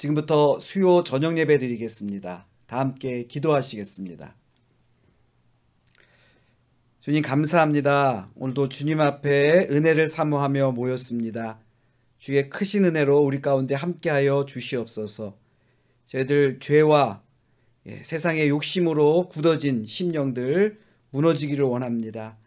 지금부터 수요 저녁 예배 드리겠습니다. 다 함께 기도하시겠습니다. 주님 감사합니다. 오늘도 주님 앞에 은혜를 사모하며 모였습니다. 주의 크신 은혜로 우리 가운데 함께하여 주시옵소서. 저희들 죄와 세상의 욕심으로 굳어진 심령들 무너지기를 원합니다.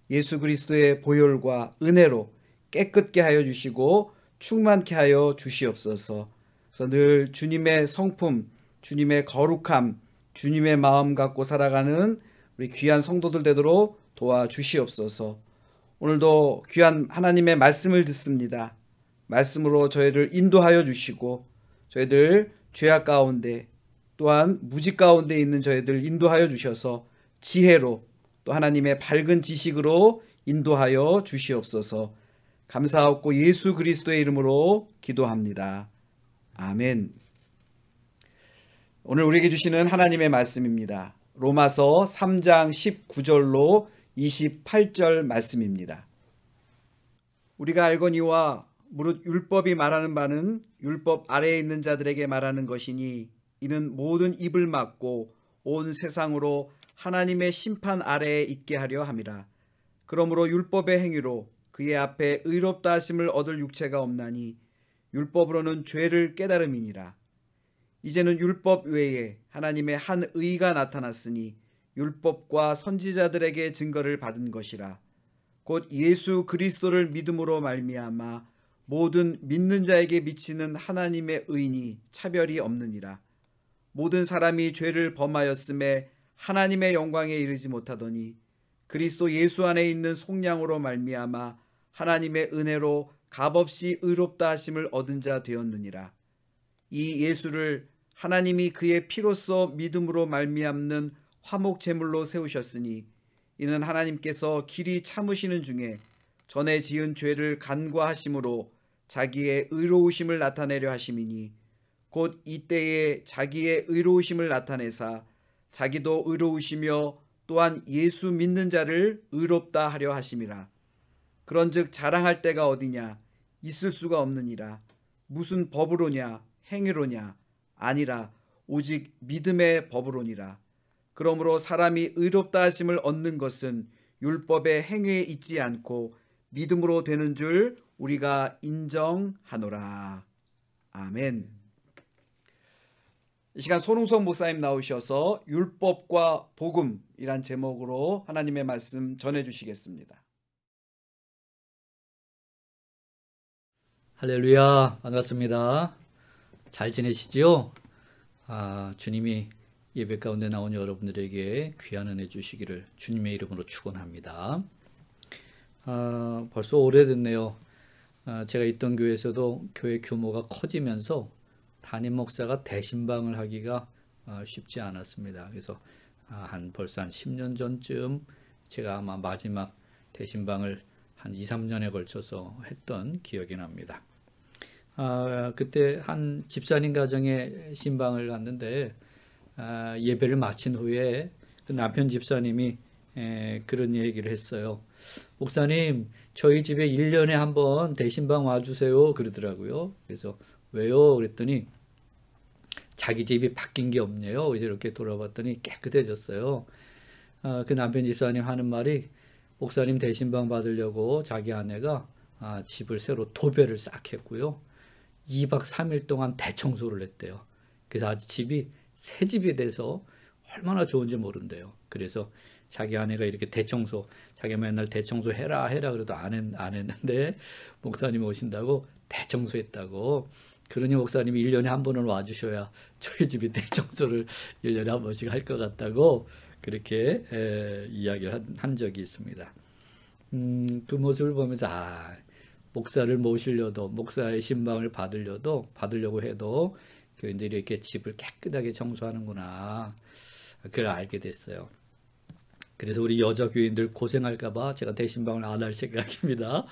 예수 그리스도의 보혈과 은혜로 깨끗게 하여 주시고 충만케 하여 주시옵소서. 그래서 늘 주님의 성품, 주님의 거룩함, 주님의 마음 갖고 살아가는 우리 귀한 성도들 되도록 도와주시옵소서. 오늘도 귀한 하나님의 말씀을 듣습니다. 말씀으로 저희를 인도하여 주시고 저희들 죄악 가운데 또한 무지 가운데 있는 저희들 인도하여 주셔서 지혜로 또 하나님의 밝은 지식으로 인도하여 주시옵소서. 감사하고 예수 그리스도의 이름으로 기도합니다. 아멘. 오늘 우리에게 주시는 하나님의 말씀입니다. 로마서 3장 19절로 28절 말씀입니다. 우리가 알거니와 무릇 율법이 말하는 바는 율법 아래에 있는 자들에게 말하는 것이니 이는 모든 입을 막고 온 세상으로 하나님의 심판 아래에 있게 하려 함이라. 그러므로 율법의 행위로 그의 앞에 의롭다 하심을 얻을 육체가 없나니 율법으로는 죄를 깨달음이니라. 이제는 율법 외에 하나님의 한 의가 나타났으니 율법과 선지자들에게 증거를 받은 것이라. 곧 예수 그리스도를 믿음으로 말미암아 모든 믿는 자에게 미치는 하나님의 의니 차별이 없느니라. 모든 사람이 죄를 범하였음에 하나님의 영광에 이르지 못하더니 그리스도 예수 안에 있는 속량으로 말미암아 하나님의 은혜로 값없이 의롭다 하심을 얻은 자 되었느니라. 이 예수를 하나님이 그의 피로써 믿음으로 말미암는 화목 제물로 세우셨으니 이는 하나님께서 길이 참으시는 중에 전에 지은 죄를 간과하심으로 자기의 의로우심을 나타내려 하심이니 곧 이때에 자기의 의로우심을 나타내사 자기도 의로우시며 또한 예수 믿는 자를 의롭다 하려 하심이라. 그런즉 자랑할 때가 어디냐? 있을 수가 없느니라. 무슨 법으로냐? 행위로냐? 아니라 오직 믿음의 법으로니라. 그러므로 사람이 의롭다 하심을 얻는 것은 율법의 행위에 있지 않고 믿음으로 되는 줄 우리가 인정하노라. 아멘. 이 시간 손흥석 목사님 나오셔서 율법과 복음이란 제목으로 하나님의 말씀 전해주시겠습니다. 할렐루야, 반갑습니다. 잘 지내시지요? 주님이 예배 가운데 나온 여러분들에게 귀한 은혜 주시기를 주님의 이름으로 축원합니다. 벌써 오래됐네요. 제가 있던 교회에서도 교회 규모가 커지면서 담임 목사가 대신방을 하기가 쉽지 않았습니다. 그래서 벌써 한 10년 전쯤 제가 아마 마지막 대신방을 한 2, 3년에 걸쳐서 했던 기억이 납니다. 그때 한 집사님 가정에 신방을 갔는데 예배를 마친 후에 그 남편 집사님이 그런 얘기를 했어요. 목사님, 저희 집에 1년에 한 번 대신방 와주세요 그러더라고요. 그래서 왜요? 그랬더니 자기 집이 바뀐 게 없네요. 이렇게 돌아봤더니 깨끗해졌어요. 그 남편 집사님 하는 말이 목사님 대신방 받으려고 자기 아내가 집을 새로 도배를 싹 했고요. 2박 3일 동안 대청소를 했대요. 그래서 아주 집이 새 집이 돼서 얼마나 좋은지 모른대요. 그래서 자기 아내가 이렇게 대청소, 자기가 맨날 대청소 해라 그래도 안 했는데 목사님 오신다고 대청소했다고. 그러니 목사님이 1년에 한 번은 와주셔야 저희 집이 대청소를 1년에 한 번씩 할 것 같다고 그렇게 이야기를 한 적이 있습니다. 그 모습을 보면서 목사를 모시려도 목사의 신방을 받으려고 해도 교인들이 이렇게 집을 깨끗하게 청소하는구나, 그걸 알게 됐어요. 그래서 우리 여자 교인들 고생할까봐 제가 대신방을 안 할 생각입니다.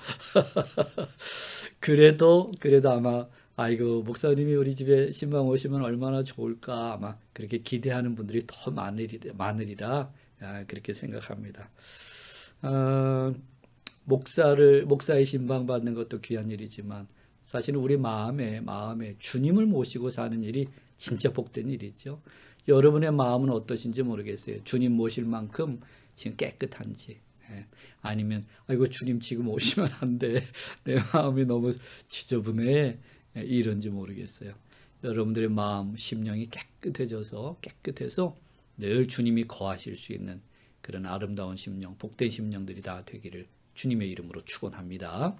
그래도 아마 아이고 목사님이 우리 집에 신방 오시면 얼마나 좋을까, 아마 그렇게 기대하는 분들이 더 많으리라 그렇게 생각합니다. 목사의 신방 받는 것도 귀한 일이지만 사실은 우리 마음에 주님을 모시고 사는 일이 진짜 복된 일이죠. 여러분의 마음은 어떠신지 모르겠어요. 주님 모실 만큼 지금 깨끗한지, 아니면 아이고 주님 지금 오시면 안 돼, 내 마음이 너무 지저분해, 이런지 모르겠어요. 여러분들의 마음, 심령이 깨끗해서 늘 주님이 거하실 수 있는 그런 아름다운 심령, 복된 심령들이 다 되기를 주님의 이름으로 축원합니다.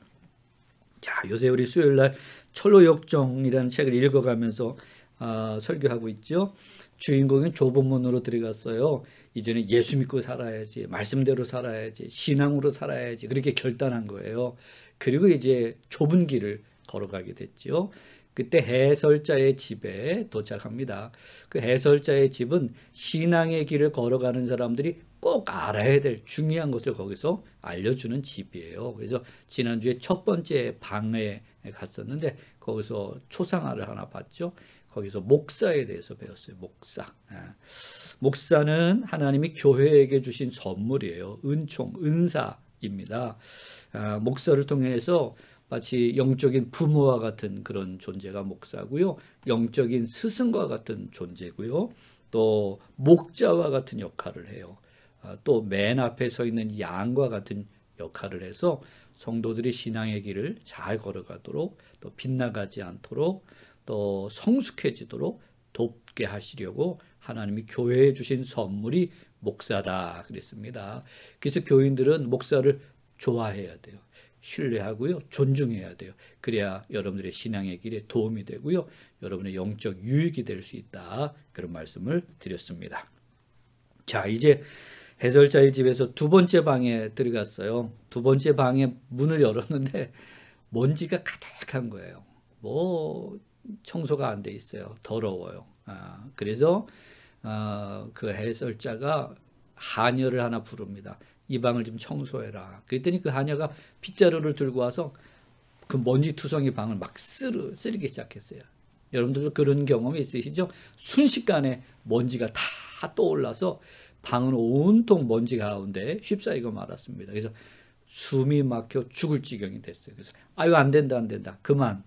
자, 요새 우리 수요일날 철로역정이라는 책을 읽어가면서 설교하고 있죠. 주인공은 좁은 문으로 들어갔어요. 이제는 예수 믿고 살아야지, 말씀대로 살아야지, 신앙으로 살아야지, 그렇게 결단한 거예요. 그리고 이제 좁은 길을 걸어가게 됐죠. 그때 해설자의 집에 도착합니다. 그 해설자의 집은 신앙의 길을 걸어가는 사람들이 꼭 알아야 될 중요한 것을 거기서 알려주는 집이에요. 그래서 지난주에 첫 번째 방에 갔었는데 거기서 초상화를 하나 봤죠. 거기서 목사에 대해서 배웠어요. 목사는 하나님이 교회에게 주신 선물이에요. 은총, 은사입니다. 목사를 통해서 마치 영적인 부모와 같은 그런 존재가 목사고요. 영적인 스승과 같은 존재고요. 또 목자와 같은 역할을 해요. 또 맨 앞에 서 있는 양과 같은 역할을 해서 성도들이 신앙의 길을 잘 걸어가도록, 또 빗나가지 않도록, 또 성숙해지도록 돕게 하시려고 하나님이 교회에 주신 선물이 목사다 그랬습니다. 그래서 교인들은 목사를 좋아해야 돼요. 신뢰하고요, 존중해야 돼요. 그래야 여러분들의 신앙의 길에 도움이 되고요, 여러분의 영적 유익이 될 수 있다, 그런 말씀을 드렸습니다. 자, 이제 해설자의 집에서 두 번째 방에 들어갔어요. 두 번째 방에 문을 열었는데 먼지가 가득한 거예요. 뭐 청소가 안 돼 있어요. 더러워요. 그래서 그 해설자가 하녀를 하나 부릅니다. 이 방을 좀 청소해라. 그랬더니 그 하녀가 빗자루를 들고 와서 그 먼지 투성이 방을 막 쓰르기 시작했어요. 여러분들도 그런 경험이 있으시죠? 순식간에 먼지가 다 떠올라서 방은 온통 먼지 가운데 휩싸이고 말았습니다. 그래서 숨이 막혀 죽을 지경이 됐어요. 그래서 아유, 안 된다, 그만.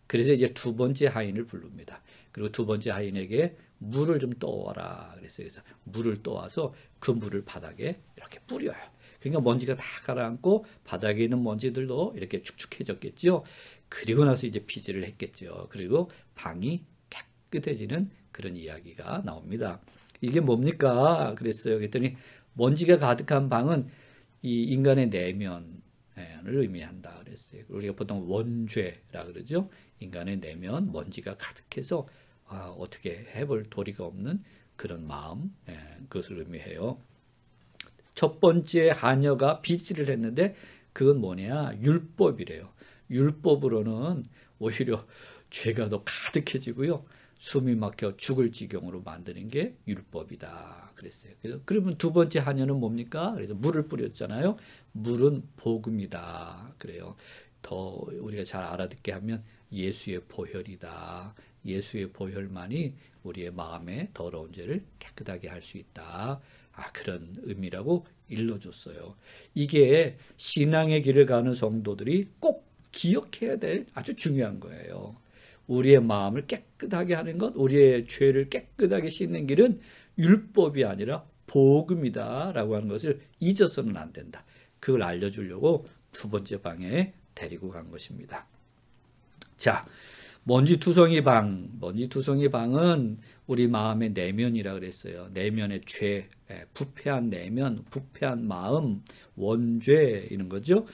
그래서 이제 두 번째 하인을 부릅니다. 그리고 두 번째 하인에게 물을 좀 떠와라 그랬어요. 그래서 물을 떠와서 그 물을 바닥에 이렇게 뿌려요. 그러니까 먼지가 다 가라앉고 바닥에 있는 먼지들도 이렇게 축축해졌겠죠. 그리고 나서 이제 피지를 했겠죠. 그리고 방이 깨끗해지는 그런 이야기가 나옵니다. 이게 뭡니까? 그랬어요. 그랬더니 먼지가 가득한 방은 이 인간의 내면을 의미한다 그랬어요. 우리가 보통 원죄라 그러죠. 인간의 내면, 먼지가 가득해서 어떻게 해볼 도리가 없는 그런 마음, 그것을 의미해요. 첫 번째 하녀가 빗질을 했는데 그건 뭐냐? 율법이래요. 율법으로는 오히려 죄가 더 가득해지고요, 숨이 막혀 죽을 지경으로 만드는 게 율법이다 그랬어요. 그래서 그러면 두 번째 하녀는 뭡니까? 그래서 물을 뿌렸잖아요. 물은 복음이다 그래요. 더 우리가 잘 알아듣게 하면 예수의 보혈이다. 예수의 보혈만이 우리의 마음에 더러운 죄를 깨끗하게 할 수 있다. 그런 의미라고 일러줬어요. 이게 신앙의 길을 가는 성도들이 꼭 기억해야 될 아주 중요한 거예요. 우리의 마음을 깨끗하게 하는 것, 우리의 죄를 깨끗하게 씻는 길은 율법이 아니라 복음이다 라고 하는 것을 잊어서는 안 된다. 그걸 알려주려고 두 번째 방에 데리고 간 것입니다. 자, 먼지투성이 방은 우리 마음의 내면이라 그랬어요. 내면의 죄, 부패한 내면, 부패한 마음, 원죄 이런 거죠.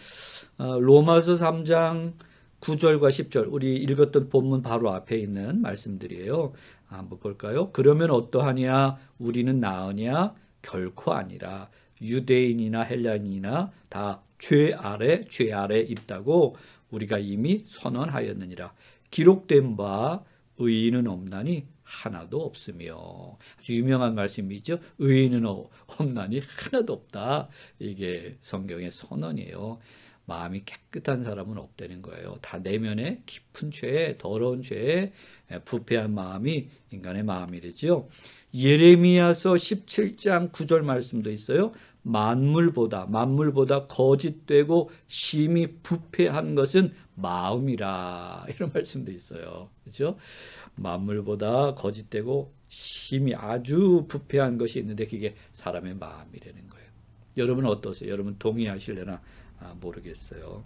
로마서 3장 9절과 10절, 우리 읽었던 본문 바로 앞에 있는 말씀들이에요. 한번 볼까요? 그러면 어떠하냐? 우리는 나으냐? 결코 아니라 유대인이나 헬라인이나 다 죄 아래 있다고 우리가 이미 선언하였느니라. 기록된 바 의인은 없나니 하나도 없으며. 아주 유명한 말씀이죠. 의인은 없나니 하나도 없다. 이게 성경의 선언이에요. 마음이 깨끗한 사람은 없다는 거예요. 다 내면에 깊은 죄, 더러운 죄, 부패한 마음이 인간의 마음이랬죠. 예레미야서 17장 9절 말씀도 있어요. 만물보다 거짓되고 심히 부패한 것은 마음이라, 이런 말씀도 있어요. 그렇죠? 만물보다 거짓되고 심히 아주 부패한 것이 있는데 그게 사람의 마음이라는 거예요. 여러분은 어떠세요? 여러분 동의하실려나 모르겠어요.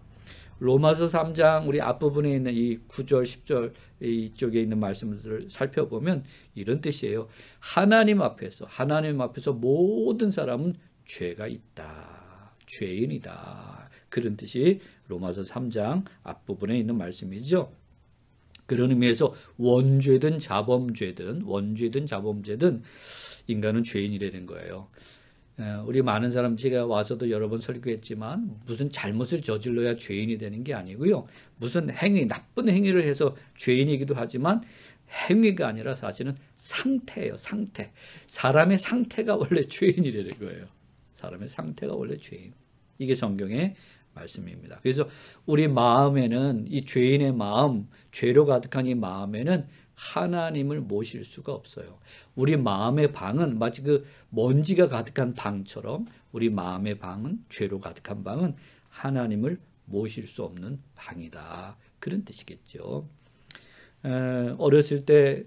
로마서 3장 우리 앞부분에 있는 이 9절 10절 이쪽에 있는 말씀들을 살펴보면 이런 뜻이에요. 하나님 앞에서 모든 사람은 죄가 있다, 죄인이다, 그런 뜻이 로마서 3장 앞부분에 있는 말씀이죠. 그런 의미에서 원죄든 자범죄든 인간은 죄인이라는 거예요. 우리 많은 사람, 제가 와서도 여러 번 설교했지만 무슨 잘못을 저질러야 죄인이 되는 게 아니고요. 무슨 나쁜 행위를 해서 죄인이기도 하지만 행위가 아니라 사실은 상태예요. 상태. 사람의 상태가 원래 죄인이라는 거예요. 사람의 상태가 원래 죄인. 이게 성경의 말씀입니다. 그래서 우리 마음에는, 이 죄인의 마음, 죄로 가득한 이 마음에는 하나님을 모실 수가 없어요. 우리 마음의 방은 마치 그 먼지가 가득한 방처럼, 우리 마음의 방은, 죄로 가득한 방은 하나님을 모실 수 없는 방이다, 그런 뜻이겠죠. 어렸을 때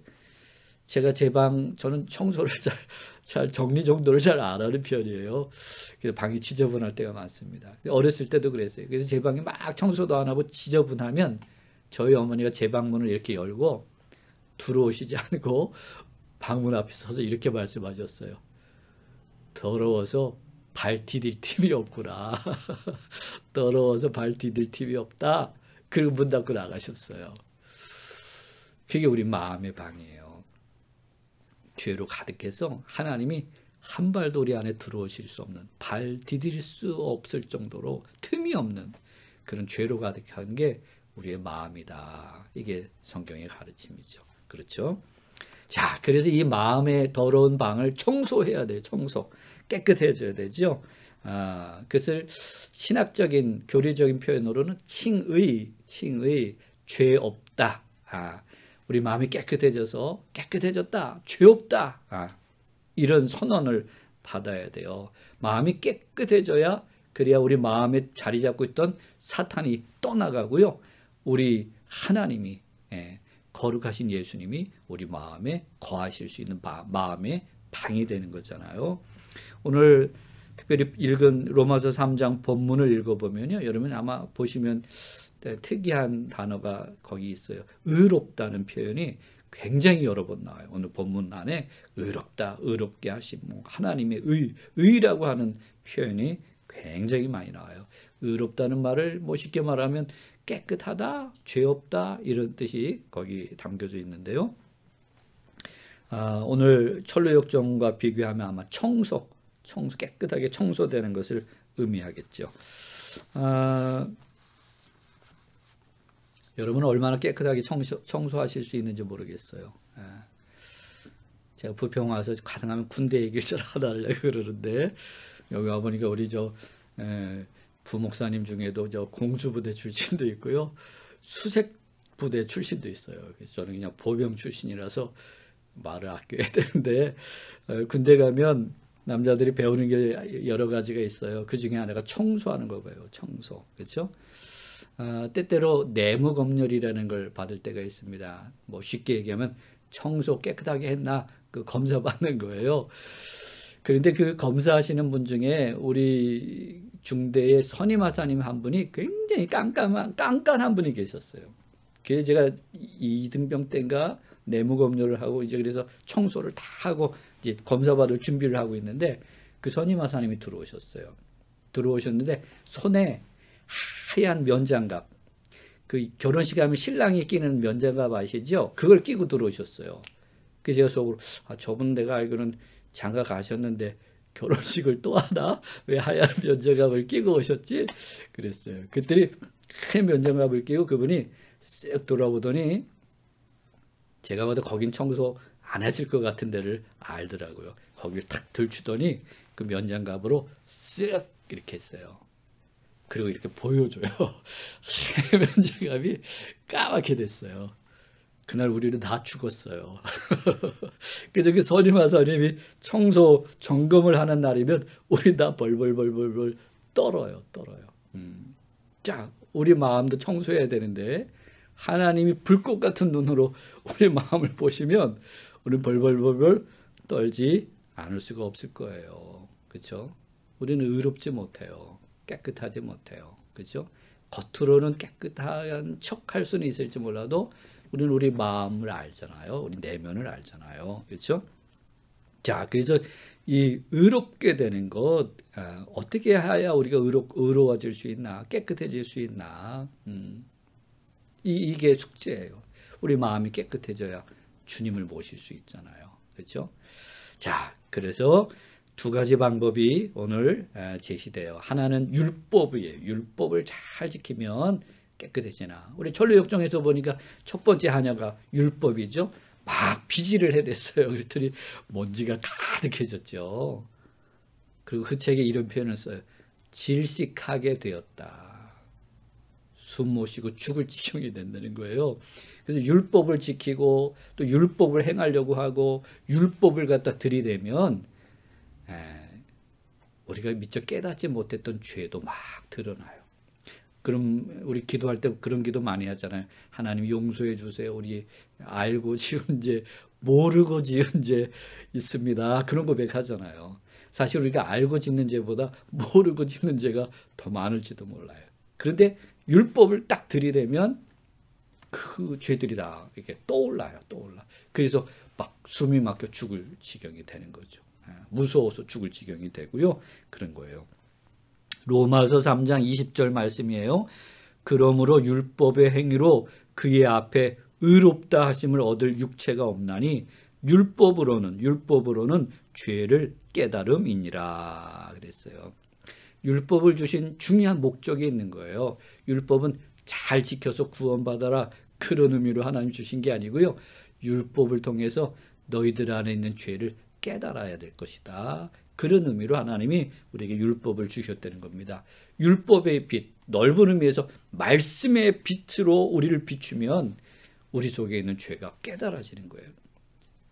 제가 제 방, 저는 청소를 잘 정리정돈을 잘 안 하는 편이에요. 그래서 방이 지저분할 때가 많습니다. 어렸을 때도 그랬어요. 그래서 제 방이 막 청소도 안 하고 지저분하면 저희 어머니가 제 방문을 이렇게 열고 들어오시지 않고 방문 앞에 서서 이렇게 말씀하셨어요. 더러워서 발 디딜 틈이 없구나. 더러워서 발 디딜 틈이 없다. 그리고 문 닫고 나가셨어요. 그게 우리 마음의 방이에요. 죄로 가득해서 하나님이 한 발도 우리 안에 들어오실 수 없는, 발 디딜 수 없을 정도로 틈이 없는 그런 죄로 가득한 게 우리의 마음이다. 이게 성경의 가르침이죠. 그렇죠? 자, 그래서 이 마음의 더러운 방을 청소해야 돼요. 청소. 깨끗해져야 되죠. 그것을 신학적인, 교리적인 표현으로는 칭의, 죄 없다. 우리 마음이 깨끗해졌다, 죄 없다. 이런 선언을 받아야 돼요. 마음이 깨끗해져야, 그래야 우리 마음에 자리 잡고 있던 사탄이 떠나가고요. 우리 하나님이, 거룩하신 예수님이 우리 마음에 거하실 수 있는 마음의 방이 되는 거잖아요. 오늘 특별히 읽은 로마서 3장 본문을 읽어보면요, 여러분 아마 보시면 특이한 단어가 거기 있어요. 의롭다는 표현이 굉장히 여러 번 나와요. 오늘 본문 안에 의롭다, 의롭게 하심, 하나님의 의라고 하는 표현이 굉장히 많이 나와요. 의롭다는 말을 쉽게 말하면 깨끗하다, 죄 없다, 이런 뜻이 거기 담겨져 있는데요. 오늘 천루역정과 비교하면 아마 청소, 깨끗하게 청소되는 것을 의미하겠죠. 여러분은 얼마나 깨끗하게 청소하실 수 있는지 모르겠어요. 제가 부평 와서 가능하면 군대 얘기를 잘 안 하려고 그러는데, 여기 와보니까 우리 부목사님 중에도 공수부대 출신도 있고요, 수색부대 출신도 있어요. 그래서 저는 그냥 보병 출신이라서 말을 아껴야 되는데, 군대 가면 남자들이 배우는 게 여러 가지가 있어요. 그 중에 하나가 청소하는 거예요. 청소. 그렇죠? 때때로 내무검열이라는 걸 받을 때가 있습니다. 쉽게 얘기하면 청소 깨끗하게 했나, 그 검사 받는 거예요. 그런데 그 검사하시는 분 중에 우리 중대의 선임하사님 한 분이 굉장히 깐깐한 분이 계셨어요. 그래서 제가 이등병 때인가 내무검열을 하고 이제 그래서 청소를 다 하고 이제 검사 받을 준비를 하고 있는데, 그 선임하사님이 들어오셨는데 손에 하얀 면장갑, 그 결혼식 하면 신랑이 끼는 면장갑 아시죠? 그걸 끼고 들어오셨어요. 그래서 제가 속으로 저분 내가 알기로는 장가 가셨는데 결혼식을 또 하나? 왜 하얀 면장갑을 끼고 오셨지? 그랬어요. 그랬더니 하얀 면장갑을 끼고 그분이 쓱 돌아보더니 제가 봐도 거긴 청소 안 했을 것 같은 데를 알더라고요. 거기를 탁 들추더니 그 면장갑으로 쓱 이렇게 했어요. 그리고 이렇게 보여줘요. 면장갑이 까맣게 됐어요. 그날 우리는 다 죽었어요. 그래서 그 선임하사님이 청소 점검을 하는 날이면 우리 다 벌벌벌벌 떨어요. 자, 우리 마음도 청소해야 되는데 하나님이 불꽃 같은 눈으로 우리 마음을 보시면 우리는 벌벌벌벌 떨지 않을 수가 없을 거예요. 그렇죠? 우리는 의롭지 못해요. 깨끗하지 못해요. 그렇죠? 겉으로는 깨끗한 척할 수는 있을지 몰라도 우리는 우리 마음을 알잖아요. 우리 내면을 알잖아요. 그렇죠? 자, 그래서 이 의롭게 되는 것, 어떻게 해야 우리가 의로워질 수 있나, 깨끗해질 수 있나, 이게 숙제예요. 우리 마음이 깨끗해져야 주님을 모실 수 있잖아요. 그렇죠? 자, 그래서 두 가지 방법이 오늘 제시돼요. 하나는 율법이에요. 율법을 잘 지키면 깨끗해지나. 우리 천루역정에서 보니까 첫 번째 하나가 율법이죠. 막 비질을 해댔어요. 그랬더니 먼지가 가득해졌죠. 그리고 그 책에 이런 표현을 써요. 질식하게 되었다. 숨 못 쉬고 죽을 지경이 된다는 거예요. 그래서 율법을 지키고 또 율법을 행하려고 하고 율법을 갖다 들이대면 우리가 미처 깨닫지 못했던 죄도 막 드러나요. 그럼 우리 기도할 때 그런 기도 많이 하잖아요. 하나님 용서해 주세요. 우리 알고 지은 죄, 모르고 지은 죄 있습니다. 그런 고백하잖아요. 사실 우리가 알고 짓는 죄보다 모르고 짓는 죄가 더 많을지도 몰라요. 그런데 율법을 딱 들이대면 그 죄들이 다 이렇게 떠올라. 그래서 막 숨이 막혀 죽을 지경이 되는 거죠. 무서워서 죽을 지경이 되고요. 그런 거예요. 로마서 3장 20절 말씀이에요. 그러므로 율법의 행위로 그의 앞에 의롭다 하심을 얻을 육체가 없나니 율법으로는 죄를 깨달음이니라 그랬어요. 율법을 주신 중요한 목적이 있는 거예요. 율법은 잘 지켜서 구원받아라 그런 의미로 하나님 주신 게 아니고요. 율법을 통해서 너희들 안에 있는 죄를 깨달아야 될 것이다. 그런 의미로 하나님이 우리에게 율법을 주셨다는 겁니다. 율법의 빛, 넓은 의미에서 말씀의 빛으로 우리를 비추면 우리 속에 있는 죄가 깨달아지는 거예요.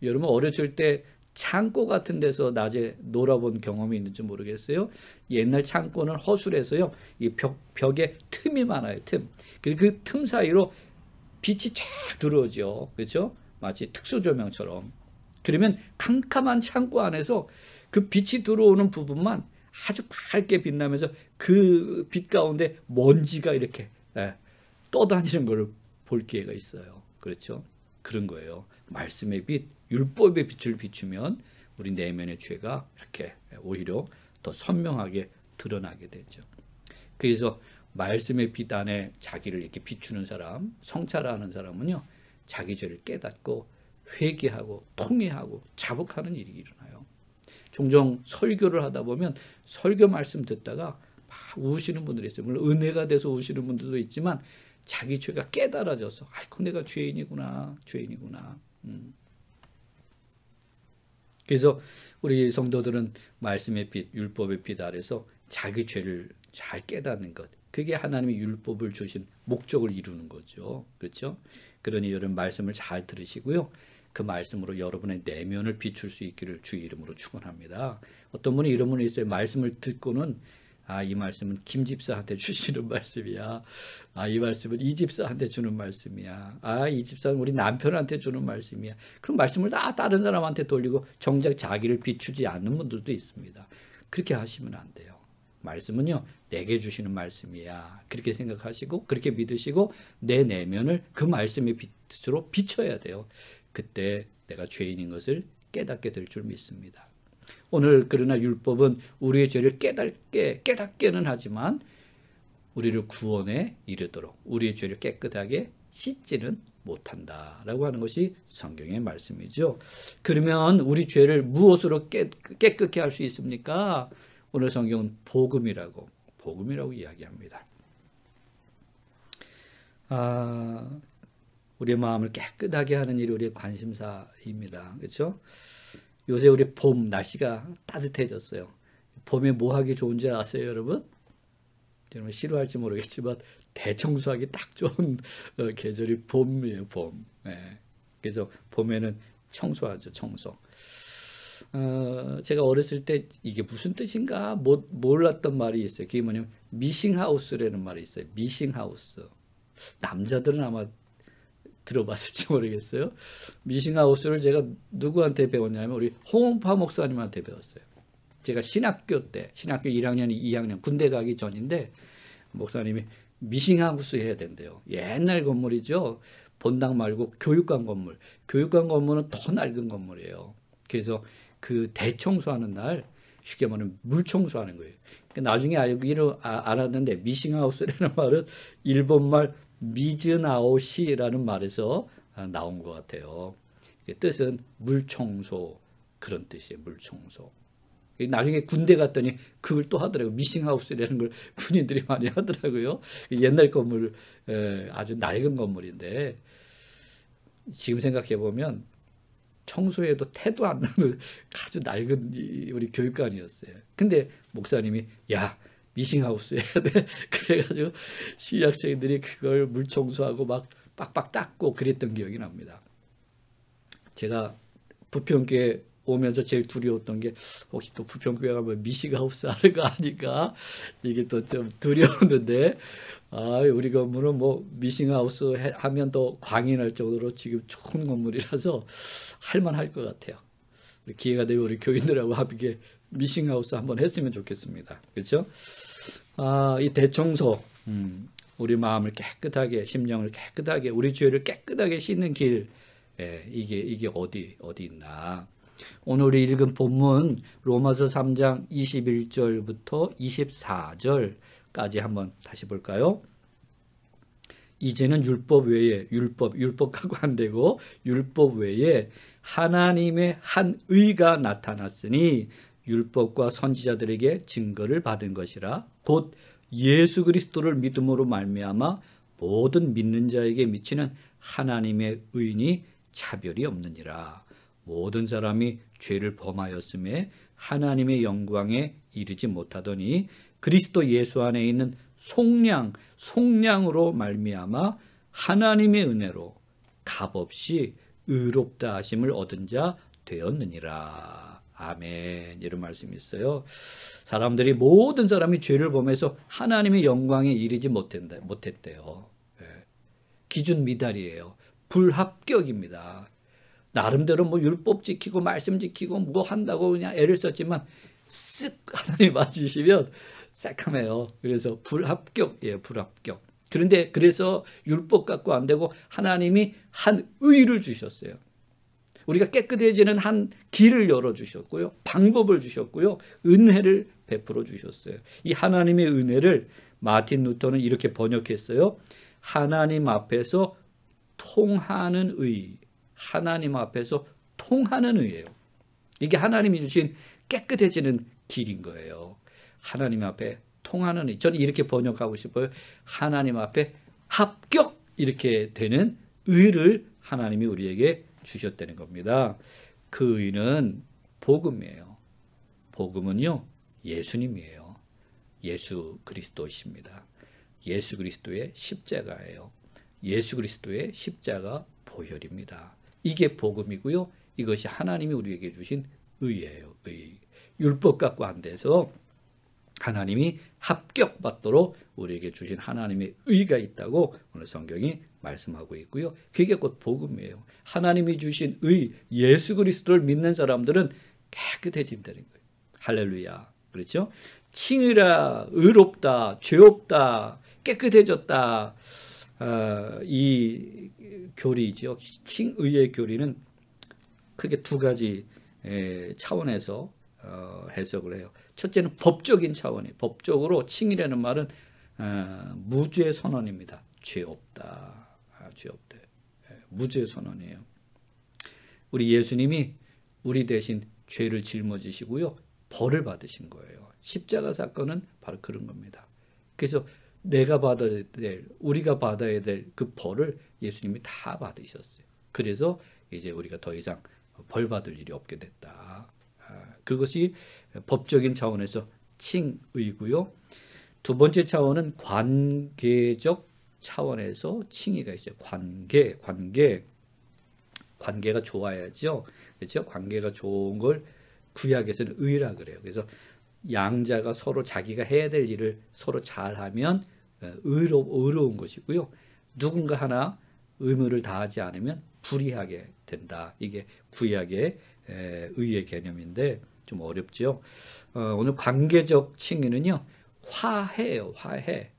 여러분 어렸을 때 창고 같은 데서 낮에 놀아본 경험이 있는지 모르겠어요. 옛날 창고는 허술해서요. 이 벽에 틈이 많아요. 틈. 그리고 그 틈 사이로 빛이 쫙 들어오죠. 그렇죠? 마치 특수조명처럼. 그러면 캄캄한 창고 안에서 그 빛이 들어오는 부분만 아주 밝게 빛나면서 그 빛 가운데 먼지가 이렇게 떠다니는 걸 볼 기회가 있어요. 그렇죠? 그런 거예요. 말씀의 빛, 율법의 빛을 비추면 우리 내면의 죄가 이렇게 오히려 더 선명하게 드러나게 되죠. 그래서 말씀의 빛 안에 자기를 이렇게 비추는 사람, 성찰하는 사람은요, 자기 죄를 깨닫고 회개하고 통회하고 자복하는 일이 일어나요. 종종 설교를 하다 보면 설교 말씀 듣다가 막 우시는 분들이 있어요. 물론 은혜가 돼서 우시는 분들도 있지만 자기 죄가 깨달아져서 아이고 내가 죄인이구나. 그래서 우리 성도들은 말씀의 빛, 율법의 빛 아래서 자기 죄를 잘 깨닫는 것. 그게 하나님의 율법을 주신 목적을 이루는 거죠. 그렇죠? 그러니 여러분 말씀을 잘 들으시고요. 그 말씀으로 여러분의 내면을 비출 수 있기를 주의 이름으로 축원합니다. 어떤 분이 이런 분이 있어요. 말씀을 듣고는 이 말씀은 김 집사한테 주시는 말씀이야. 이 말씀은 이 집사한테 주는 말씀이야. 이 집사는 우리 남편한테 주는 말씀이야. 그런 말씀을 다 다른 사람한테 돌리고 정작 자기를 비추지 않는 분들도 있습니다. 그렇게 하시면 안 돼요. 말씀은요, 내게 주시는 말씀이야. 그렇게 생각하시고 그렇게 믿으시고 내 내면을 그 말씀의 빛으로 비춰야 돼요. 그때 내가 죄인인 것을 깨닫게 될 줄 믿습니다. 오늘 그러나 율법은 우리의 죄를 깨닫게는 하지만 우리를 구원에 이르도록 우리의 죄를 깨끗하게 씻지는 못한다라고 하는 것이 성경의 말씀이죠. 그러면 우리 죄를 무엇으로 깨끗게 할 수 있습니까? 오늘 성경은 복음이라고 이야기합니다. 우리의 마음을 깨끗하게 하는 일이 우리의 관심사입니다. 그렇죠? 요새 우리 봄 날씨가 따뜻해졌어요. 봄에 뭐 하기 좋은지 아세요, 여러분? 여러분 싫어할지 모르겠지만 대청소하기 딱 좋은 계절이 봄이에요, 봄. 그래서 보면은 청소하죠, 청소. 제가 어렸을 때 이게 무슨 뜻인가 몰랐던 말이 있어요. 그게 뭐냐면 미싱하우스라는 말이 있어요. 미싱하우스. 남자들은 아마 들어봤을지 모르겠어요. 미싱하우스를 제가 누구한테 배웠냐면 우리 홍은파 목사님한테 배웠어요. 제가 신학교 때, 신학교 1학년, 2학년 군대 가기 전인데 목사님이 미싱하우스 해야 된대요. 옛날 건물이죠. 본당 말고 교육관 건물. 교육관 건물은 더 낡은 건물이에요. 그래서 그 대청소하는 날 쉽게 말하면 물청소하는 거예요. 그러니까 나중에 알았는데 미싱하우스라는 말은 일본말 미즈나오시라는 말에서 나온 것 같아요. 뜻은 물청소, 그런 뜻이에요. 물청소. 나중에 군대 갔더니 그걸 또 하더라고요. 미싱하우스라는 걸 군인들이 많이 하더라고요. 옛날 건물, 아주 낡은 건물인데 지금 생각해 보면 청소해도 태도 안 나는 아주 낡은 우리 교육관이었어요. 근데 목사님이 야, 미싱하우스 해야 돼. 그래가지고 신학생들이 그걸 물청소하고 막 빡빡 닦고 그랬던 기억이 납니다. 제가 부평교회 오면서 제일 두려웠던 게 혹시 또 부평교회가 뭐 미싱하우스 하는 거 아닌가, 이게 또 좀 두려웠는데 우리 건물은 뭐 미싱하우스 하면 더 광이 날 정도로 지금 좋은 건물이라서 할만할 것 같아요. 기회가 되면 우리 교인들하고 함께 미싱하우스 한번 했으면 좋겠습니다. 그렇죠? 이 대청소, 우리 마음을 깨끗하게, 심령을 깨끗하게, 우리 죄를 깨끗하게 씻는 길, 이게 어디 있나? 오늘 우리 읽은 본문 로마서 3장 21절부터 24절까지 한번 다시 볼까요? 이제는 율법 외에, 율법 갖고 안 되고 율법 외에 하나님의 한 의가 나타났으니 율법과 선지자들에게 증거를 받은 것이라. 곧 예수 그리스도를 믿음으로 말미암아 모든 믿는 자에게 미치는 하나님의 의니 차별이 없느니라. 모든 사람이 죄를 범하였음에 하나님의 영광에 이르지 못하더니 그리스도 예수 안에 있는 속량으로 말미암아 하나님의 은혜로 값없이 의롭다 하심을 얻은 자 되었느니라. 아멘. 이런 말씀이 있어요. 모든 사람이 죄를 범해서 하나님의 영광에 이르지 못했대요. 기준 미달이에요. 불합격입니다. 나름대로 뭐 율법 지키고 말씀 지키고 뭐 한다고 그냥 애를 썼지만 쓱 하나님 맞으시면 새카매요. 그래서 불합격이에요. 불합격. 그런데 그래서 율법 갖고 안 되고 하나님이 한 의를 주셨어요. 우리가 깨끗해지는 한 길을 열어주셨고요. 방법을 주셨고요. 은혜를 베풀어 주셨어요. 이 하나님의 은혜를 마틴 루터는 이렇게 번역했어요. 하나님 앞에서 통하는 의. 하나님 앞에서 통하는 의예요. 이게 하나님이 주신 깨끗해지는 길인 거예요. 하나님 앞에 통하는 의. 저는 이렇게 번역하고 싶어요. 하나님 앞에 합격 이렇게 되는 의를 하나님이 우리에게 주셨다는 겁니다. 그 의는 복음이에요. 복음은요, 예수님이에요. 예수 그리스도이십니다. 예수 그리스도의 십자가예요. 예수 그리스도의 십자가 보혈입니다. 이게 복음이고요. 이것이 하나님이 우리에게 주신 의예요. 의. 율법 갖고 안 돼서 하나님이 합격받도록 우리에게 주신 하나님의 의가 있다고 오늘 성경이 말씀하고 있고요. 그게 곧 복음이에요. 하나님이 주신 의, 예수 그리스도를 믿는 사람들은 깨끗해진다는 거예요. 할렐루야. 그렇죠? 칭의라, 의롭다, 죄 없다, 깨끗해졌다. 이 교리죠. 칭의의 교리는 크게 두 가지 차원에서 해석을 해요. 첫째는 법적인 차원이에요. 법적으로 칭의라는 말은 무죄 선언입니다. 죄 없다. 죄 없다. 무죄 선언이에요. 우리 예수님이 우리 대신 죄를 짊어지시고요. 벌을 받으신 거예요. 십자가 사건은 바로 그런 겁니다. 그래서 내가 받아야 될, 우리가 받아야 될 그 벌을 예수님이 다 받으셨어요. 그래서 이제 우리가 더 이상 벌 받을 일이 없게 됐다. 그것이 법적인 차원에서 칭의고요. 두 번째 차원은 관계적 차원에서 칭의가 있어요. 관계. 관계가 좋아야죠. 그렇죠? 관계가 좋은 걸 구약에서는 의라 그래요. 그래서 양자가 서로 자기가 해야 될 일을 서로 잘하면 의로운 것이고요. 누군가 하나 의무를 다하지 않으면 불의하게 된다. 이게 구약의 의의 개념인데 좀 어렵죠. 오늘 관계적 칭의는요. 화해예요. 화해.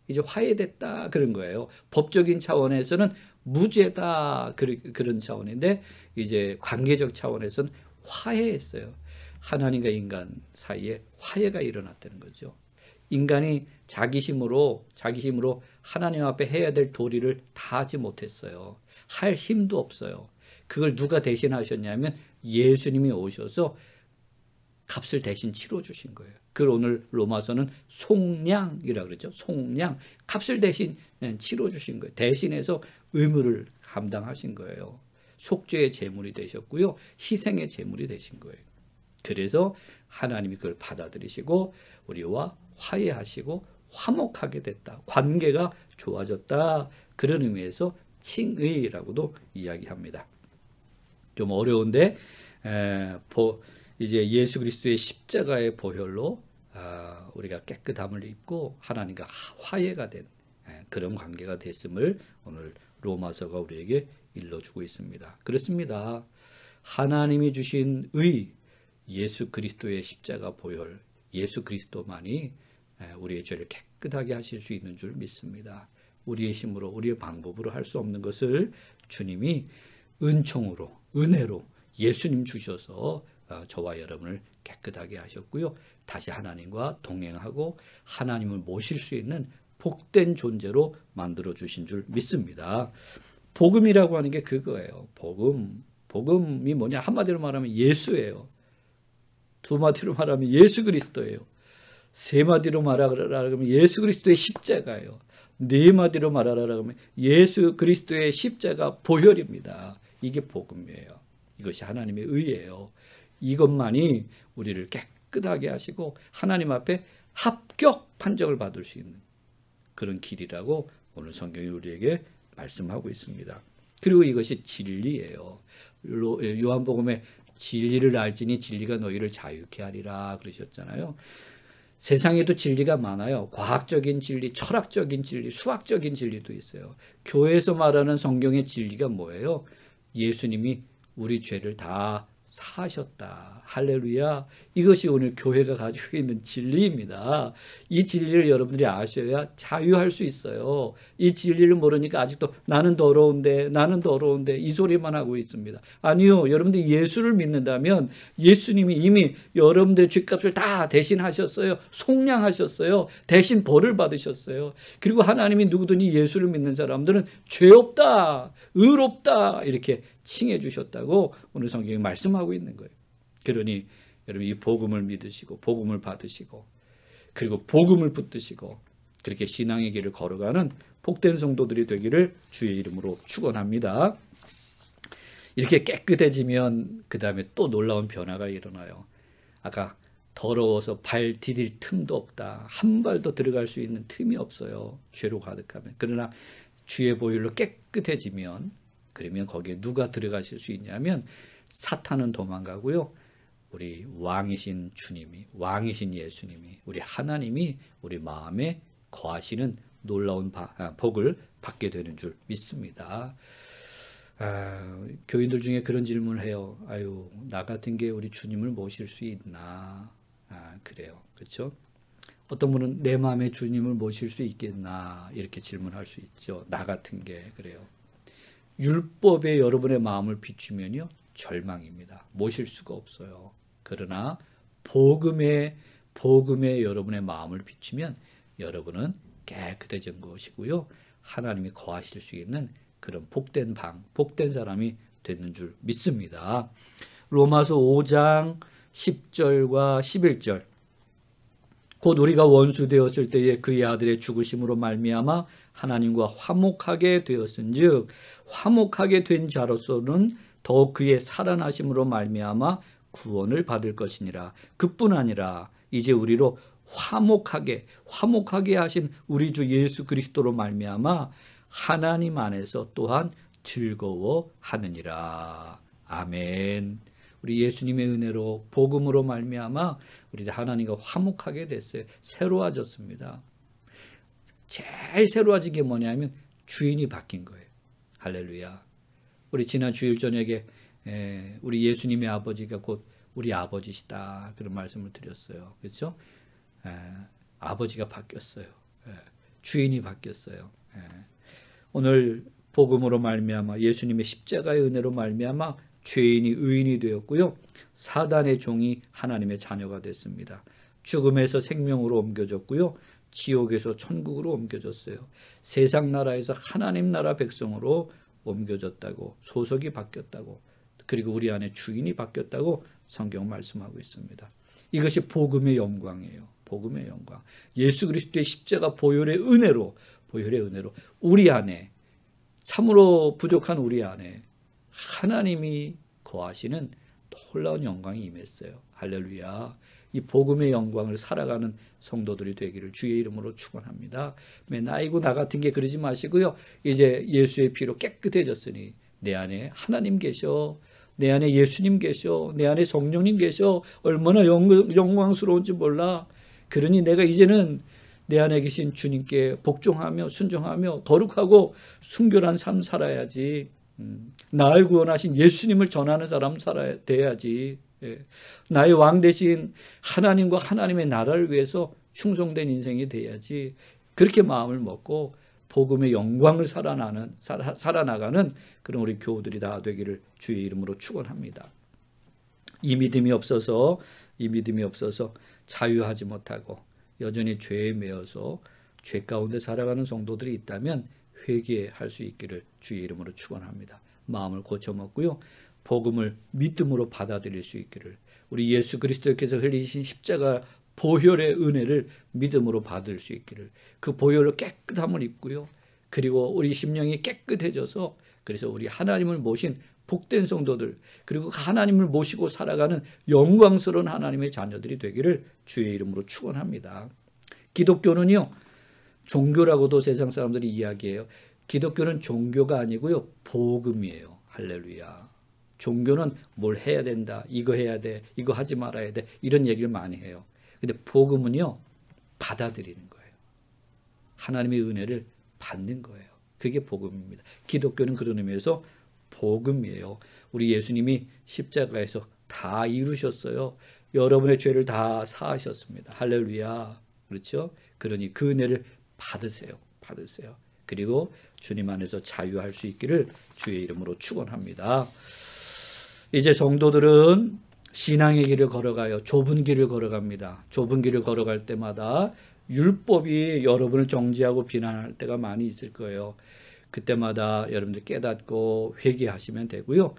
이제 화해됐다 그런 거예요. 법적인 차원에서는 무죄다 그런 차원인데 이제 관계적 차원에서는 화해했어요. 하나님과 인간 사이에 화해가 일어났다는 거죠. 인간이 자기심으로 하나님 앞에 해야 될 도리를 다 하지 못했어요. 할 힘도 없어요. 그걸 누가 대신 하셨냐면 예수님이 오셔서 값을 대신 치러주신 거예요. 그걸 오늘 로마서는 속량이라고 그러죠. 속량. 값을 대신 치러주신 거예요. 대신해서 의무를 감당하신 거예요. 속죄의 제물이 되셨고요. 희생의 제물이 되신 거예요. 그래서 하나님이 그걸 받아들이시고 우리와 화해하시고 화목하게 됐다. 관계가 좋아졌다. 그런 의미에서 칭의라고도 이야기합니다. 좀 어려운데 이제 예수 그리스도의 십자가의 보혈로 우리가 깨끗함을 입고 하나님과 화해가 된 그런 관계가 됐음을 오늘 로마서가 우리에게 일러주고 있습니다. 그렇습니다. 하나님이 주신 의, 예수 그리스도의 십자가 보혈, 예수 그리스도만이 우리의 죄를 깨끗하게 하실 수 있는 줄 믿습니다. 우리의 힘으로, 우리의 방법으로 할 수 없는 것을 주님이 은총으로, 은혜로 예수님 주셔서 저와 여러분을 깨끗하게 하셨고요. 다시 하나님과 동행하고 하나님을 모실 수 있는 복된 존재로 만들어 주신 줄 믿습니다. 복음이라고 하는 게 그거예요. 복음이 뭐냐? 한마디로 말하면 예수예요. 두 마디로 말하면 예수 그리스도예요. 세 마디로 말하라면 예수 그리스도의 십자가예요. 네 마디로 말하라면 예수 그리스도의 십자가 보혈입니다. 이게 복음이에요. 이것이 하나님의 의예요. 이것만이 우리를 깨끗하게 하시고 하나님 앞에 합격 판정을 받을 수 있는 그런 길이라고 오늘 성경이 우리에게 말씀하고 있습니다. 그리고 이것이 진리예요. 요한복음에 진리를 알지니 진리가 너희를 자유케 하리라 그러셨잖아요. 세상에도 진리가 많아요. 과학적인 진리, 철학적인 진리, 수학적인 진리도 있어요. 교회에서 말하는 성경의 진리가 뭐예요? 예수님이 우리 죄를 다 사하셨다. 할렐루야. 이것이 오늘 교회가 가지고 있는 진리입니다. 이 진리를 여러분들이 아셔야 자유할 수 있어요. 이 진리를 모르니까 아직도 나는 더러운데 이 소리만 하고 있습니다. 아니요. 여러분들이 예수를 믿는다면 예수님이 이미 여러분들의 죄값을 다 대신하셨어요. 속량하셨어요. 대신 벌을 받으셨어요. 그리고 하나님이 누구든지 예수를 믿는 사람들은 죄 없다, 의롭다 이렇게 칭해 주셨다고 오늘 성경이 말씀하고 있는 거예요. 그러니 여러분 이 복음을 믿으시고 복음을 받으시고 그리고 복음을 붙드시고 그렇게 신앙의 길을 걸어가는 복된 성도들이 되기를 주의 이름으로 축원합니다. 이렇게 깨끗해지면 그 다음에 또 놀라운 변화가 일어나요. 아까 더러워서 발 디딜 틈도 없다. 한 발도 들어갈 수 있는 틈이 없어요. 죄로 가득하면. 그러나 주의 보혈로 깨끗해지면 그러면 거기에 누가 들어가실 수 있냐면 사탄은 도망가고요. 우리 왕이신 주님이, 왕이신 예수님이, 우리 하나님이 우리 마음에 거하시는 놀라운 복을 받게 되는 줄 믿습니다. 교인들 중에 그런 질문을 해요. 아유, 나 같은 게 우리 주님을 모실 수 있나? 그래요. 그렇죠? 어떤 분은 내 마음에 주님을 모실 수 있겠나? 이렇게 질문할 수 있죠. 나 같은 게 그래요. 율법에 여러분의 마음을 비추면요 절망입니다. 모실 수가 없어요. 그러나 복음에 여러분의 마음을 비추면 여러분은 깨끗해진 것이고요. 하나님이 거하실 수 있는 그런 복된 사람이 되는 줄 믿습니다. 로마서 5장 10절과 11절 곧 우리가 원수 되었을 때에 그의 아들의 죽으심으로 말미암아 하나님과 화목하게 되었은즉 화목하게 된 자로서는 더욱 그의 살아나심으로 말미암아 구원을 받을 것이니라. 그뿐 아니라 이제 우리로 화목하게 하신 우리 주 예수 그리스도로 말미암아 하나님 안에서 또한 즐거워하느니라. 아멘. 우리 예수님의 은혜로 복음으로 말미암아 우리 하나님과 화목하게 됐어요. 새로워졌습니다. 제일 새로워진 게 뭐냐면 주인이 바뀐 거예요. 할렐루야. 우리 지난 주일 저녁에 우리 예수님의 아버지가 곧 우리 아버지시다 그런 말씀을 드렸어요. 그렇죠? 아버지가 바뀌었어요. 주인이 바뀌었어요. 오늘 복음으로 말미암아 예수님의 십자가의 은혜로 말미암아 죄인이 의인이 되었고요. 사단의 종이 하나님의 자녀가 됐습니다. 죽음에서 생명으로 옮겨졌고요. 지옥에서 천국으로 옮겨졌어요. 세상 나라에서 하나님 나라 백성으로 옮겨졌다고, 소속이 바뀌었다고, 그리고 우리 안에 주인이 바뀌었다고 성경 말씀하고 있습니다. 이것이 복음의 영광이에요. 복음의 영광. 예수 그리스도의 십자가 보혈의 은혜로 우리 안에, 참으로 부족한 우리 안에 하나님이 거하시는 놀라운 영광이 임했어요. 할렐루야. 이 복음의 영광을 살아가는 성도들이 되기를 주의 이름으로 축원합니다. 나이고 나 같은 게 그러지 마시고요. 이제 예수의 피로 깨끗해졌으니 내 안에 하나님 계셔, 내 안에 예수님 계셔, 내 안에 성령님 계셔. 얼마나 영광스러운지 몰라. 그러니 내가 이제는 내 안에 계신 주님께 복종하며 순종하며 거룩하고 순결한 삶 살아야지. 나를 구원하신 예수님을 전하는 사람 돼야지. 나의 왕 대신 하나님과 하나님의 나라를 위해서 충성된 인생이 돼야지. 그렇게 마음을 먹고 복음의 영광을 살아나가는 그런 우리 교우들이 다 되기를 주의 이름으로 축원합니다. 이 믿음이 없어서 자유하지 못하고 여전히 죄에 매여서 죄 가운데 살아가는 성도들이 있다면 회개할 수 있기를 주의 이름으로 축원합니다. 마음을 고쳐먹고요. 복음을 믿음으로 받아들일 수 있기를, 우리 예수 그리스도께서 흘리신 십자가 보혈의 은혜를 믿음으로 받을 수 있기를, 그 보혈로 깨끗함을 입고요. 그리고 우리 심령이 깨끗해져서 그래서 우리 하나님을 모신 복된 성도들, 그리고 하나님을 모시고 살아가는 영광스러운 하나님의 자녀들이 되기를 주의 이름으로 축원합니다. 기독교는요, 종교라고도 세상 사람들이 이야기해요. 기독교는 종교가 아니고요, 복음이에요. 할렐루야. 종교는 뭘 해야 된다, 이거 해야 돼, 이거 하지 말아야 돼, 이런 얘기를 많이 해요. 근데 복음은요, 받아들이는 거예요. 하나님의 은혜를 받는 거예요. 그게 복음입니다. 기독교는 그런 의미에서 복음이에요. 우리 예수님이 십자가에서 다 이루셨어요. 여러분의 죄를 다 사하셨습니다. 할렐루야. 그렇죠? 그러니 그 은혜를 받으세요. 그리고 주님 안에서 자유할 수 있기를 주의 이름으로 축원합니다. 이제 성도들은 신앙의 길을 걸어가요. 좁은 길을 걸어갑니다. 좁은 길을 걸어갈 때마다 율법이 여러분을 정죄하고 비난할 때가 많이 있을 거예요. 그때마다 여러분들 깨닫고 회개하시면 되고요.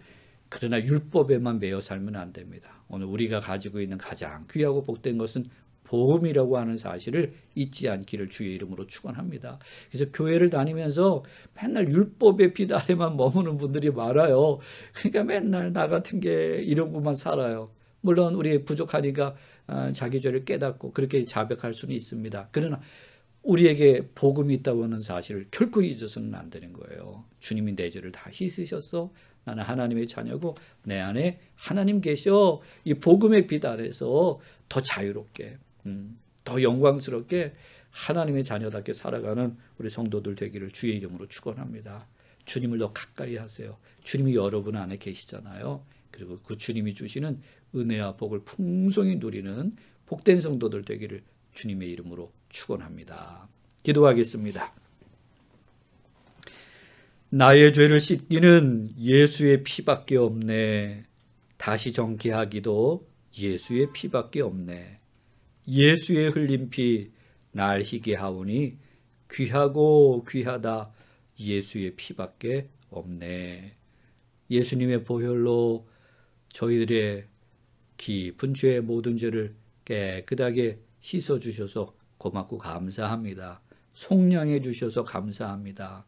그러나 율법에만 매여 살면 안 됩니다. 오늘 우리가 가지고 있는 가장 귀하고 복된 것은 복음이라고 하는 사실을 잊지 않기를 주의 이름으로 축원합니다. 그래서 교회를 다니면서 맨날 율법의 빛 아래만 머무는 분들이 많아요. 그러니까 맨날 나 같은 게 이러고만 살아요. 물론 우리 부족하니까 자기 죄를 깨닫고 그렇게 자백할 수는 있습니다. 그러나 우리에게 복음이 있다고 하는 사실을 결코 잊어서는 안 되는 거예요. 주님이 내 죄를 다 씻으셨어. 나는 하나님의 자녀고 내 안에 하나님 계셔. 이 복음의 빛 아래서 더 자유롭게, 더 영광스럽게 하나님의 자녀답게 살아가는 우리 성도들 되기를 주의 이름으로 축원합니다. 주님을 더 가까이 하세요. 주님이 여러분 안에 계시잖아요. 그리고 그 주님이 주시는 은혜와 복을 풍성히 누리는 복된 성도들 되기를 주님의 이름으로 축원합니다. 기도하겠습니다. 나의 죄를 씻기는 예수의 피밖에 없네. 다시 정케하기도 예수의 피밖에 없네. 예수의 흘린 피 날 희게 하오니 귀하고 귀하다 예수의 피밖에 없네. 예수님의 보혈로 저희들의 깊은 죄의 모든 죄를 깨끗하게 씻어주셔서 고맙고 감사합니다. 속량해 주셔서 감사합니다.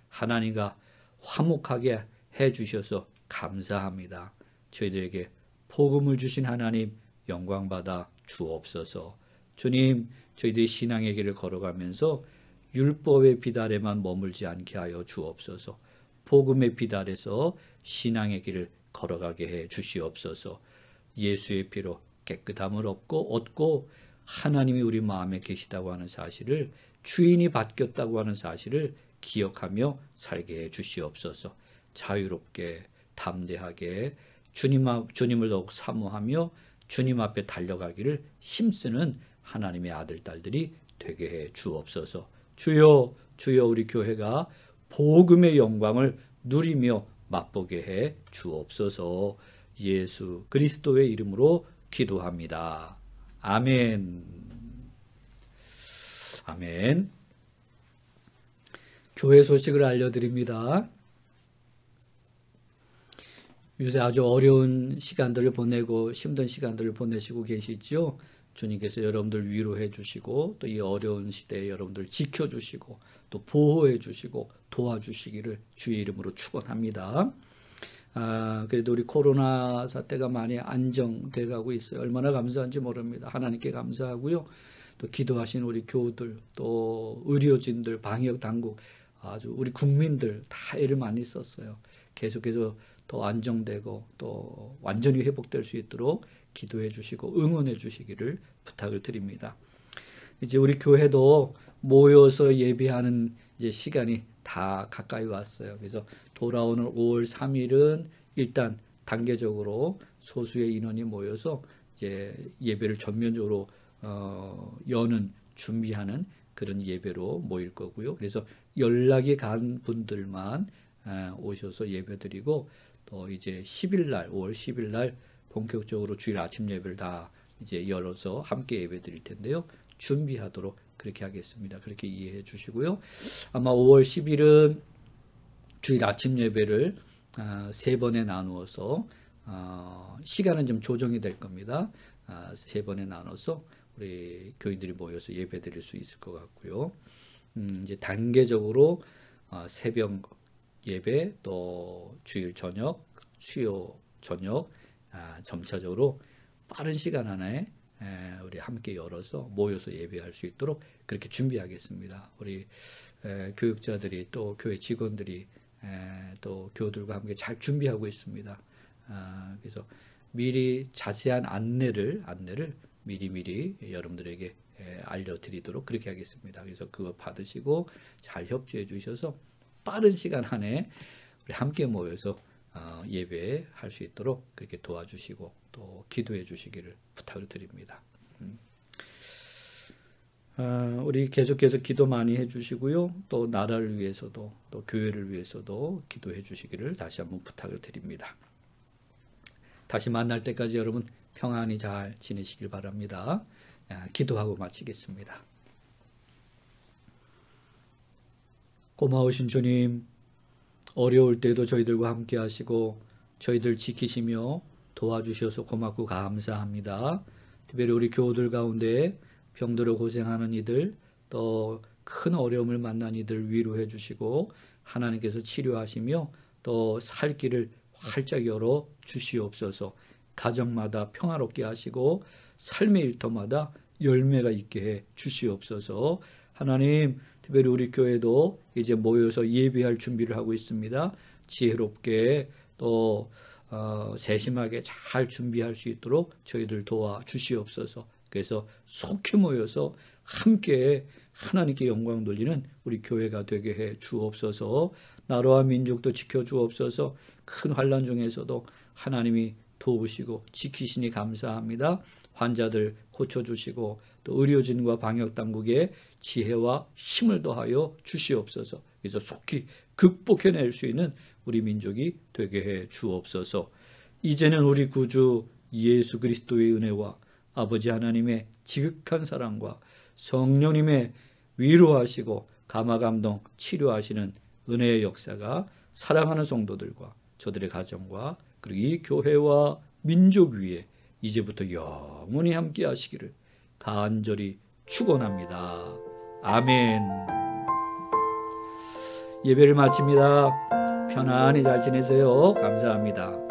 하나님과 화목하게 해주셔서 감사합니다. 저희들에게 복음을 주신 하나님 영광받아 주옵소서. 주님, 저희들이 신앙의 길을 걸어가면서 율법의 빛 아래만 머물지 않게 하여 주옵소서. 복음의 빛 아래서 신앙의 길을 걸어가게 해 주시옵소서. 예수의 피로 깨끗함을 얻고 하나님이 우리 마음에 계시다고 하는 사실을, 주인이 바뀌었다고 하는 사실을 기억하며 살게 해 주시옵소서. 자유롭게 담대하게 주님을 더욱 사모하며 주님 앞에 달려가기를 힘쓰는 하나님의 아들 딸들이 되게 해 주옵소서. 주여 우리 교회가 복음의 영광을 누리며 맛보게 해 주옵소서. 예수 그리스도의 이름으로 기도합니다. 아멘. 아멘. 교회 소식을 알려드립니다. 요새 아주 어려운 시간들을 보내고 힘든 시간들을 보내시고 계시죠. 주님께서 여러분들 위로해 주시고 또 이 어려운 시대에 여러분들 지켜주시고 또 보호해 주시고 도와주시기를 주의 이름으로 축원합니다. 그래도 우리 코로나 사태가 많이 안정돼 가고 있어요. 얼마나 감사한지 모릅니다. 하나님께 감사하고요. 또 기도하신 우리 교우들, 또 의료진들, 방역 당국, 아주 우리 국민들 다 애를 많이 썼어요. 계속해서 더 안정되고 또 완전히 회복될 수 있도록 기도해 주시고 응원해 주시기를 부탁을 드립니다. 이제 우리 교회도 모여서 예배하는 이제 시간이 다 가까이 왔어요. 그래서 돌아오는 5월 3일은 일단 단계적으로 소수의 인원이 모여서 이제 예배를 전면적으로 여는 준비하는 그런 예배로 모일 거고요. 그래서 연락이 간 분들만 오셔서 예배드리고 또 이제 10일 날 5월 10일 날 본격적으로 주일 아침 예배를 다 이제 열어서 함께 예배 드릴 텐데요. 준비하도록 그렇게 하겠습니다. 그렇게 이해해 주시고요. 아마 5월 10일은 주일 아침 예배를 3번에 나누어서 시간은 좀 조정이 될 겁니다. 3번에 나눠서 우리 교인들이 모여서 예배 드릴 수 있을 것 같고요. 이제 단계적으로 새벽 예배 또 주일 저녁, 수요 저녁 점차적으로 빠른 시간 안에 우리 함께 열어서 모여서 예배할 수 있도록 그렇게 준비하겠습니다. 우리 교육자들이 또 교회 직원들이 또 교우들과 함께 잘 준비하고 있습니다. 그래서 미리 자세한 안내를 미리 여러분들에게 알려드리도록 그렇게 하겠습니다. 그래서 그거 받으시고 잘 협조해 주셔서 빠른 시간 안에 우리 함께 모여서 예배할 수 있도록 그렇게 도와주시고 또 기도해 주시기를 부탁을 드립니다. 우리 계속해서 기도 많이 해주시고요. 또 나라를 위해서도 또 교회를 위해서도 기도해 주시기를 다시 한번 부탁을 드립니다. 다시 만날 때까지 여러분 평안히 잘 지내시길 바랍니다. 기도하고 마치겠습니다. 고마우신 주님, 어려울 때도 저희들과 함께 하시고 저희들 지키시며 도와주셔서 고맙고 감사합니다. 특별히 우리 교우들 가운데 병들어 고생하는 이들, 또 큰 어려움을 만난 이들 위로해 주시고 하나님께서 치료하시며 또 살 길을 활짝 열어 주시옵소서. 가정마다 평화롭게 하시고 삶의 일터마다 열매가 있게 해 주시옵소서. 하나님, 특별히 우리 교회도 이제 모여서 예배할 준비를 하고 있습니다. 지혜롭게 또 세심하게 잘 준비할 수 있도록 저희들 도와 주시옵소서. 그래서 속히 모여서 함께 하나님께 영광 돌리는 우리 교회가 되게 해 주옵소서. 나라와 민족도 지켜 주옵소서. 큰 환난 중에서도 하나님이 도우시고 지키시니 감사합니다. 환자들 고쳐주시고 또 의료진과 방역당국에 지혜와 힘을 더하여 주시옵소서. 그래서 속히 극복해낼 수 있는 우리 민족이 되게 해 주옵소서. 이제는 우리 구주 예수 그리스도의 은혜와 아버지 하나님의 지극한 사랑과 성령님의 위로하시고 감화감동 치료하시는 은혜의 역사가 사랑하는 성도들과 저들의 가정과 그리고 이 교회와 민족 위에 이제부터 영원히 함께 하시기를 간절히 축원합니다. 아멘. 예배를 마칩니다. 편안히 잘 지내세요. 감사합니다.